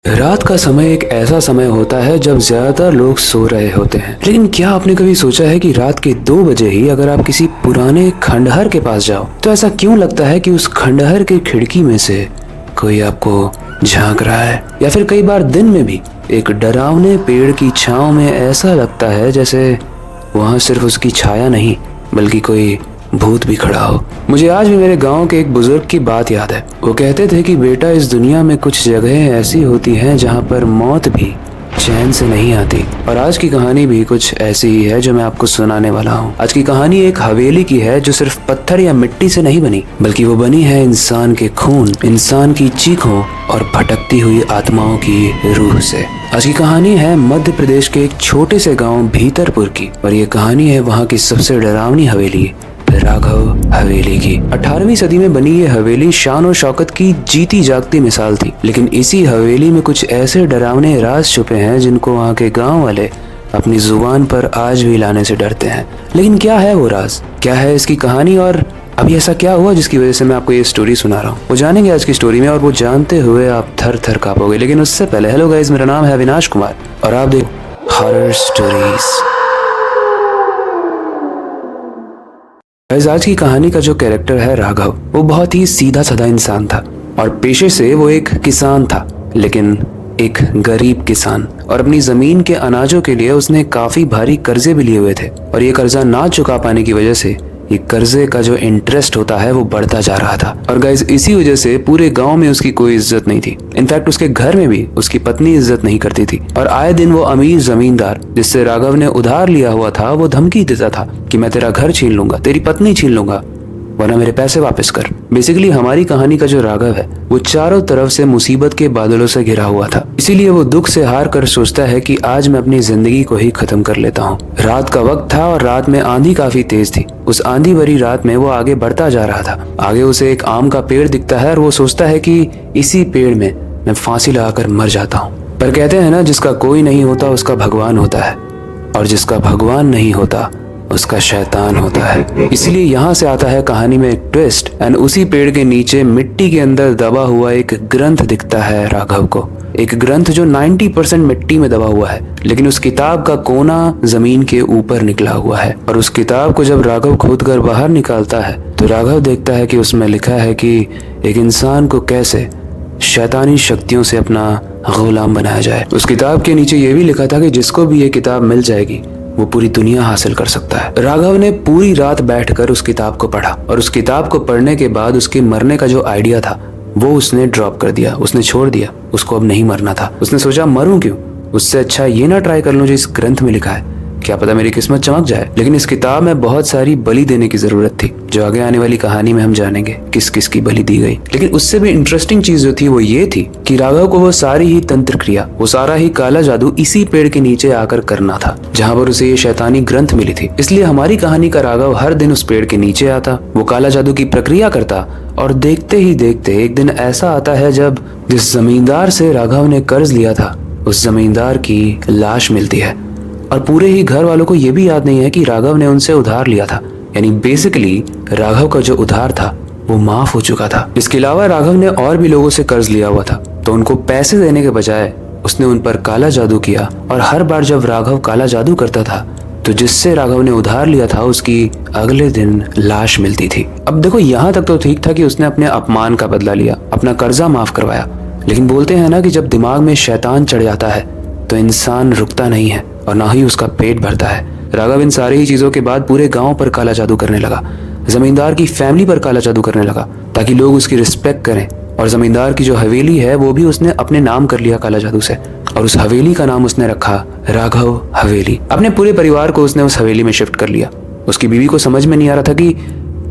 रात का समय एक ऐसा समय होता है जब ज्यादातर लोग सो रहे होते हैं। लेकिन क्या आपने कभी सोचा है कि रात के 2 बजे ही अगर आप किसी पुराने खंडहर के पास जाओ तो ऐसा क्यों लगता है कि उस खंडहर की खिड़की में से कोई आपको झांक रहा है। या फिर कई बार दिन में भी एक डरावने पेड़ की छांव में ऐसा लगता है जैसे वहां सिर्फ उसकी छाया नहीं बल्कि कोई भूत भी खड़ा हो। मुझे आज भी मेरे गांव के एक बुजुर्ग की बात याद है। वो कहते थे कि बेटा, इस दुनिया में कुछ जगहें ऐसी होती हैं जहां पर मौत भी चैन से नहीं आती। और आज की कहानी भी कुछ ऐसी ही है जो मैं आपको सुनाने वाला हूँ। आज की कहानी एक हवेली की है जो सिर्फ पत्थर या मिट्टी से नहीं बनी बल्कि वो बनी है इंसान के खून, इंसान की चीखों और भटकती हुई आत्माओं की रूह से। आज की कहानी है मध्य प्रदेश के एक छोटे से गांव भीतरपुर की, और ये कहानी है वहाँ की सबसे डरावनी हवेली, राघव हवेली की। 18वीं सदी में बनी ये हवेली शान और शौकत की जीती जागती मिसाल थी। लेकिन इसी हवेली में कुछ ऐसे डरावने राज छुपे हैं जिनको वहाँ के गांव वाले अपनी जुबान पर आज भी लाने से डरते हैं। लेकिन क्या है वो राज, क्या है इसकी कहानी, और अभी ऐसा क्या हुआ जिसकी वजह से मैं आपको ये स्टोरी सुना रहा हूँ, वो जानेंगे आज की स्टोरी में। और वो जानते हुए आप थर थर कांपोगे। लेकिन उससे पहले, हेलो गाइस, मेरा नाम है अविनाश कुमार और आप देख हॉरर स्टोरीज। आज की कहानी का जो कैरेक्टर है राघव, वो बहुत ही सीधा साधा इंसान था और पेशे से वो एक किसान था, लेकिन एक गरीब किसान। और अपनी जमीन के अनाजों के लिए उसने काफी भारी कर्जे भी लिए हुए थे, और ये कर्जा ना चुका पाने की वजह से ये कर्जे का जो इंटरेस्ट होता है वो बढ़ता जा रहा था। और गाइस, इसी वजह से पूरे गांव में उसकी कोई इज्जत नहीं थी। इनफैक्ट उसके घर में भी उसकी पत्नी इज्जत नहीं करती थी। और आए दिन वो अमीर जमींदार जिससे राघव ने उधार लिया हुआ था वो धमकी देता था कि मैं तेरा घर छीन लूंगा, तेरी पत्नी छीन लूंगा, वरना मेरे पैसे वापस कर। बेसिकली हमारी कहानी का जो राघव है वो चारों तरफ से मुसीबत के बादलों से घिरा हुआ था। इसीलिए वो दुख से हार कर सोचता है कि आज मैं अपनी जिंदगी को ही खत्म कर लेता हूँ। रात का वक्त था और रात में आंधी काफी तेज थी। उस आंधी भरी रात में वो आगे बढ़ता जा रहा था। आगे उसे एक आम का पेड़ दिखता है और वो सोचता है कि इसी पेड़ में मैं फांसी लगाकर मर जाता हूँ। पर कहते हैं ना, जिसका कोई नहीं होता उसका भगवान होता है, और जिसका भगवान नहीं होता उसका शैतान होता है। इसलिए यहाँ से आता है कहानी में एक ट्विस्ट। एंड उसी पेड़ के नीचे मिट्टी के अंदर दबा हुआ एक ग्रंथ दिखता है राघव को। एक ग्रंथ जो 90% मिट्टी में दबा हुआ है, लेकिन उस किताब का कोना जमीन के ऊपर निकला हुआ है। और उस किताब को जब राघव खोद कर बाहर निकालता है तो राघव देखता है कि उसमें लिखा है कि एक इंसान को कैसे शैतानी शक्तियों से अपना गुलाम बनाया जाए। उस किताब के नीचे ये भी लिखा था कि जिसको भी ये किताब मिल जाएगी वो पूरी दुनिया हासिल कर सकता है। राघव ने पूरी रात बैठकर उस किताब को पढ़ा, और उस किताब को पढ़ने के बाद उसके मरने का जो आइडिया था वो उसने ड्रॉप कर दिया, उसने छोड़ दिया। उसको अब नहीं मरना था। उसने सोचा, मरूं क्यों, उससे अच्छा ये ना ट्राई कर लूं जो इस ग्रंथ में लिखा है, क्या पता मेरी किस्मत चमक जाए। लेकिन इस किताब में बहुत सारी बलि देने की जरूरत थी, जो आगे आने वाली कहानी में हम जानेंगे किस किस की बलि दी गई। लेकिन उससे भी इंटरेस्टिंग चीज जो थी वो ये थी कि राघव को वो सारी ही तंत्र क्रिया, वो सारा ही काला जादू इसी पेड़ के नीचे आकर करना था जहाँ पर उसे ये शैतानी ग्रंथ मिली थी। इसलिए हमारी कहानी का राघव हर दिन उस पेड़ के नीचे आता, वो काला जादू की प्रक्रिया करता, और देखते ही देखते एक दिन ऐसा आता है जब जिस जमींदार से राघव ने कर्ज लिया था उस जमींदार की लाश मिलती है। और पूरे ही घर वालों को ये भी याद नहीं है कि राघव ने उनसे उधार लिया था। यानी बेसिकली राघव का जो उधार था वो माफ हो चुका था। इसके अलावा राघव ने और भी लोगों से कर्ज लिया हुआ था, तो उनको पैसे देने के बजाय उसने उन पर काला जादू किया। और हर बार जब राघव काला जादू करता था तो जिससे राघव ने उधार लिया था उसकी अगले दिन लाश मिलती थी। अब देखो, यहाँ तक तो ठीक था कि उसने अपने अपमान का बदला लिया, अपना कर्जा माफ करवाया। लेकिन बोलते हैं ना कि जब दिमाग में शैतान चढ़ जाता है तो इंसान रुकता नहीं है और ना ही उसका पेट भरता है। राघव इन सारी ही चीजों के बाद पूरे गांव पर काला जादू करने लगा, जमींदार की फैमिली पर काला जादू करने लगा ताकि लोग उसकी रिस्पेक्ट करें। और जमींदार की जो हवेली है वो भी उसने अपने नाम कर लिया काला जादू से, और उस हवेली का नाम उसने रखा राघव हवेली। अपने पूरे परिवार को उसने उस हवेली में शिफ्ट कर लिया। उसकी बीवी को समझ में नहीं आ रहा था कि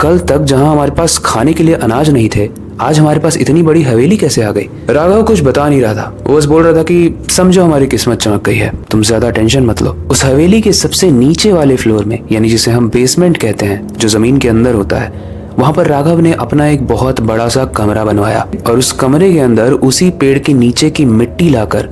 कल तक जहां हमारे पास खाने के लिए अनाज नहीं थे, आज हमारे पास इतनी बड़ी हवेली कैसे आ गई। राघव कुछ बता नहीं रहा था, वो बस बोल रहा था कि समझो हमारी किस्मत चमक गई है, तुम ज्यादा टेंशन मत लो। उस हवेली के सबसे नीचे वाले फ्लोर में, यानी जिसे हम बेसमेंट कहते हैं, जो जमीन के अंदर होता है, वहां पर राघव ने अपना एक बहुत बड़ा सा कमरा बनवाया। और उस कमरे के अंदर उसी पेड़ के नीचे की मिट्टी लाकर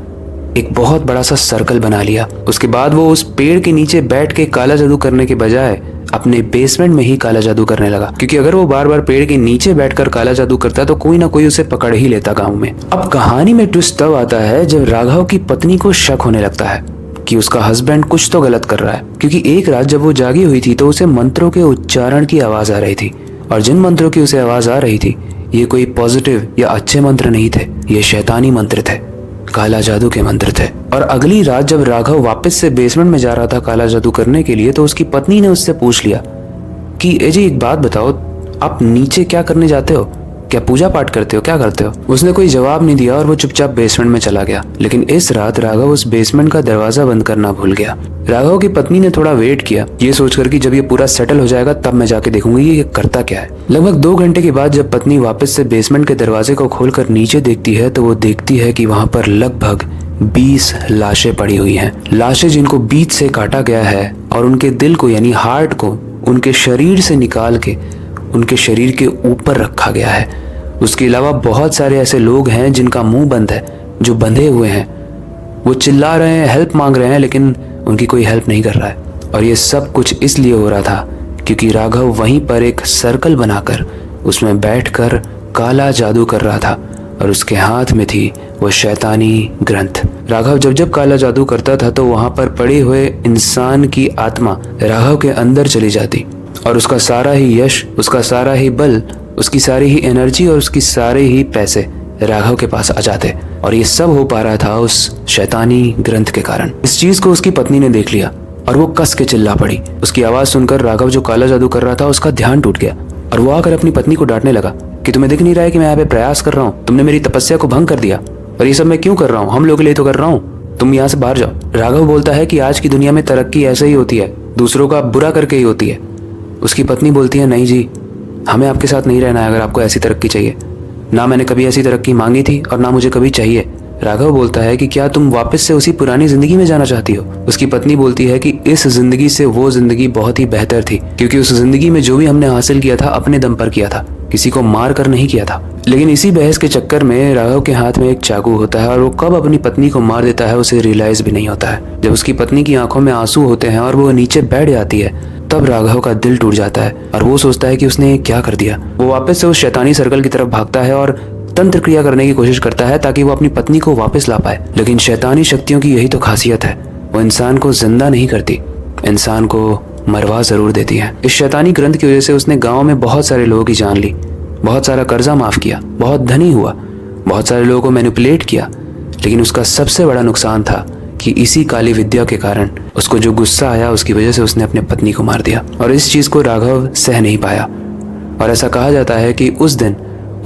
एक बहुत बड़ा सा सर्कल बना लिया। उसके बाद वो उस पेड़ के नीचे बैठ के काला जादू करने के बजाय अपने बेसमेंट में ही काला जादू करने लगा, क्योंकि अगर वो बार बार पेड़ के नीचे बैठकर काला जादू करता तो कोई ना कोई उसे पकड़ ही लेता गांव में। अब कहानी में ट्विस्ट तब आता है जब राघव की पत्नी को शक होने लगता है कि उसका हस्बैंड कुछ तो गलत कर रहा है, क्योंकि एक रात जब वो जागी हुई थी तो उसे मंत्रों के उच्चारण की आवाज आ रही थी, और जिन मंत्रों की उसे आवाज आ रही थी ये कोई पॉजिटिव या अच्छे मंत्र नहीं थे, ये शैतानी मंत्र थे, काला जादू के मंत्र थे। और अगली रात जब राघव वापस से बेसमेंट में जा रहा था काला जादू करने के लिए, तो उसकी पत्नी ने उससे पूछ लिया कि ए जी एक बात बताओ, आप नीचे क्या करने जाते हो, क्या पूजा पाठ करते हो, क्या करते हो? उसने कोई जवाब नहीं दिया और वो चुपचाप बेसमेंट में चला गया। लेकिन इस रात राघव उस बेसमेंट का दरवाजा बंद करना भूल गया। राघव की पत्नी ने थोड़ा वेट किया, ये सोचकर कि जब ये पूरा सेटल हो जाएगा तब मैं जाके देखूंगी ये करता क्या है। लगभग 2 घंटे के बाद जब पत्नी वापस से बेसमेंट के दरवाजे को खोलकर नीचे देखती है तो वो देखती है कि वहां पर लगभग 20 लाशें पड़ी हुई हैं। लाशें जिनको बीच से काटा गया है और उनके दिल को यानी हार्ट को उनके शरीर से निकाल के उनके शरीर के ऊपर रखा गया है। उसके अलावा बहुत सारे ऐसे लोग हैं जिनका मुंह बंद है, जो बंधे हुए हैं, वो चिल्ला रहे हैं, हेल्प मांग रहे हैं, लेकिन उनकी कोई हेल्प नहीं कर रहा है। और ये सब कुछ इसलिए हो रहा था क्योंकि राघव वहीं पर एक सर्कल बनाकर उसमें बैठकर काला जादू कर रहा था और उसके हाथ में थी वो शैतानी ग्रंथ। राघव जब जब काला जादू करता था तो वहां पर पड़े हुए इंसान की आत्मा राघव के अंदर चली जाती और उसका सारा ही यश, उसका सारा ही बल, उसकी सारी ही एनर्जी और उसकी सारे ही पैसे राघव के पास आ जाते। और ये सब हो पा रहा था उस शैतानी ग्रंथ के कारण। इस चीज को उसकी पत्नी ने देख लिया और वो कस के चिल्ला पड़ी। उसकी आवाज सुनकर राघव जो काला जादू कर रहा था उसका ध्यान टूट गया और वो आकर अपनी पत्नी को डांटने लगा कि तुम्हें दिख नहीं रहा है कि मैं यहाँ पे प्रयास कर रहा हूँ, तुमने मेरी तपस्या को भंग कर दिया और ये सब मैं क्यों कर रहा हूँ, हम लोगों के लिए तो कर रहा हूँ, तुम यहाँ से बाहर जाओ। राघव बोलता है कि आज की दुनिया में तरक्की ऐसे ही होती है, दूसरों का बुरा करके ही होती है। उसकी पत्नी बोलती है नहीं जी, हमें आपके साथ नहीं रहना है अगर आपको ऐसी तरक्की चाहिए, ना मैंने कभी ऐसी तरक्की मांगी थी और ना मुझे कभी चाहिए। राघव बोलता है कि क्या तुम वापस से उसी पुरानी जिंदगी में जाना चाहती हो? उसकी पत्नी बोलती है कि इस जिंदगी से वो जिंदगी बहुत ही बेहतर थी, क्योंकि उस जिंदगी में जो भी हमने हासिल किया था अपने दम पर किया था, किसी को मार कर नहीं किया था। लेकिन इसी बहस के चक्कर में राघव के हाथ में एक चाकू होता है और वो कब अपनी पत्नी को मार देता है उसे रियलाइज भी नहीं होता है। जब उसकी पत्नी की आंखों में आंसू होते हैं और वो नीचे बैठ जाती है तब राघव का दिल टूट जाता है और वो सोचता है कि उसने क्या कर दिया। वो वापस से उस शैतानी सर्कल की तरफ भागता है और तंत्र क्रिया करने की कोशिश करता है ताकि वो अपनी पत्नी को वापस ला पाए। लेकिन शैतानी शक्तियों की यही तो खासियत है, वो इंसान को जिंदा नहीं करती, इंसान को मरवा जरूर देती है। इस शैतानी ग्रंथ की वजह से उसने गांव में बहुत सारे लोगों की जान ली, बहुत सारा कर्जा माफ किया, बहुत धनी हुआ, बहुत सारे लोगों को मैनिपुलेट किया। लेकिन उसका सबसे बड़ा नुकसान था कि इसी काली विद्या के कारण उसको जो गुस्सा आया उसकी वजह से उसने अपने पत्नी को मार दिया और इस चीज को राघव सह नहीं पाया। और ऐसा कहा जाता है कि उस दिन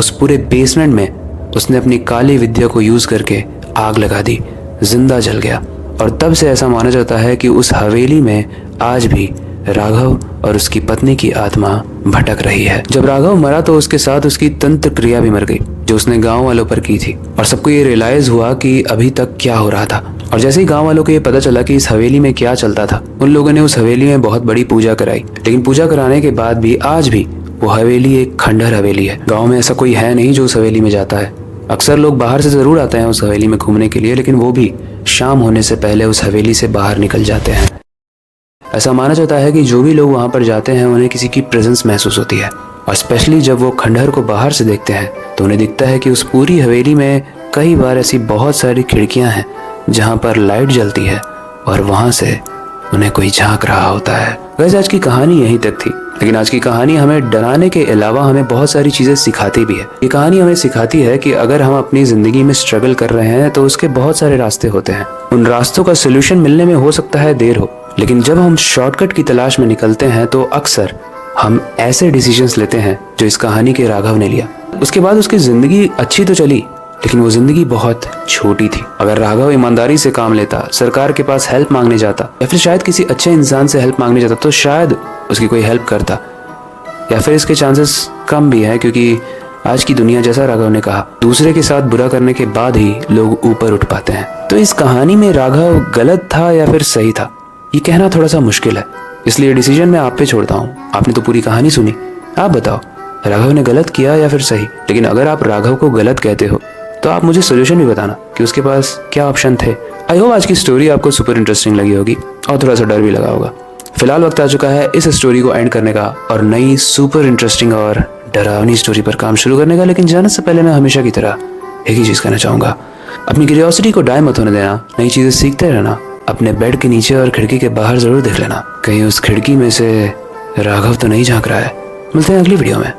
उस पूरे बेसमेंट में उसने अपनी काली विद्या को यूज करके आग लगा दी, जिंदा जल गया। और तब से ऐसा माना जाता है कि उस हवेली में आज भी राघव और उसकी पत्नी की आत्मा भटक रही है। जब राघव मरा तो उसके साथ उसकी तंत्र क्रिया भी मर गई जो उसने गांव वालों पर की थी और सबको ये रियलाइज हुआ कि अभी तक क्या हो रहा था। और जैसे ही गांव वालों को ये पता चला कि इस हवेली में क्या चलता था, उन लोगों ने उस हवेली में बहुत बड़ी पूजा कराई। लेकिन पूजा कराने के बाद भी आज भी वो हवेली एक खंडहर हवेली है। गाँव में ऐसा कोई है नहीं जो उस हवेली में जाता है। अक्सर लोग बाहर से जरूर आते हैं उस हवेली में घूमने के लिए, लेकिन वो भी शाम होने से पहले उस हवेली से बाहर निकल जाते हैं। ऐसा माना जाता है कि जो भी लोग वहां पर जाते हैं उन्हें किसी की प्रेजेंस महसूस होती है और स्पेशली जब वो खंडहर को बाहर से देखते हैं तो उन्हें दिखता है कि उस पूरी हवेली में कई बार ऐसी बहुत सारी खिड़कियां हैं जहां पर लाइट जलती है और वहां से उन्हें कोई झांक रहा होता है। वैसे आज की कहानी यहीं तक थी, लेकिन आज की कहानी हमें डराने के अलावा हमें बहुत सारी चीजें सिखाती भी है। ये कहानी हमें सिखाती है कि अगर हम अपनी जिंदगी में स्ट्रगल कर रहे हैं तो उसके बहुत सारे रास्ते होते हैं। उन रास्तों का सोल्यूशन मिलने में हो सकता है देर हो, लेकिन जब हम शॉर्टकट की तलाश में निकलते हैं तो अक्सर हम ऐसे डिसीजंस लेते हैं जो इस कहानी के राघव ने लिया। उसके बाद उसकी जिंदगी अच्छी तो चली, लेकिन वो जिंदगी बहुत छोटी थी। अगर राघव ईमानदारी से काम लेता, सरकार के पास हेल्प मांगने जाता या फिर शायद किसी अच्छे इंसान से हेल्प मांगने जाता तो शायद उसकी कोई हेल्प करता, या फिर इसके चांसेस कम भी है क्योंकि आज की दुनिया, जैसा राघव ने कहा, दूसरे के साथ बुरा करने के बाद ही लोग ऊपर उठ पाते हैं। तो इस कहानी में राघव गलत था या फिर सही था, ये कहना थोड़ा सा मुश्किल है, इसलिए डिसीजन मैं आप पे छोड़ता हूँ। आपने तो पूरी कहानी सुनी, आप बताओ राघव ने गलत किया या फिर सही। लेकिन अगर आप राघव को गलत कहते हो तो आप मुझे सोल्यूशन भी बताना कि उसके पास क्या ऑप्शन थे। आई होप आज की स्टोरी आपको सुपर इंटरेस्टिंग लगी होगी और थोड़ा सा डर भी लगा होगा। फिलहाल वक्त आ चुका है इस स्टोरी को एंड करने का और नई सुपर इंटरेस्टिंग और डरावनी स्टोरी पर काम शुरू करने का। लेकिन जाने से पहले मैं हमेशा की तरह एक ही चीज कहना चाहूंगा, अपनी क्यूरियोसिटी को डाई मत होने देना, नई चीजें सीखते रहना। अपने बेड के नीचे और खिड़की के बाहर जरूर देख लेना, कहीं उस खिड़की में से राघव तो नहीं झांक रहा है। मिलते हैं अगली वीडियो में।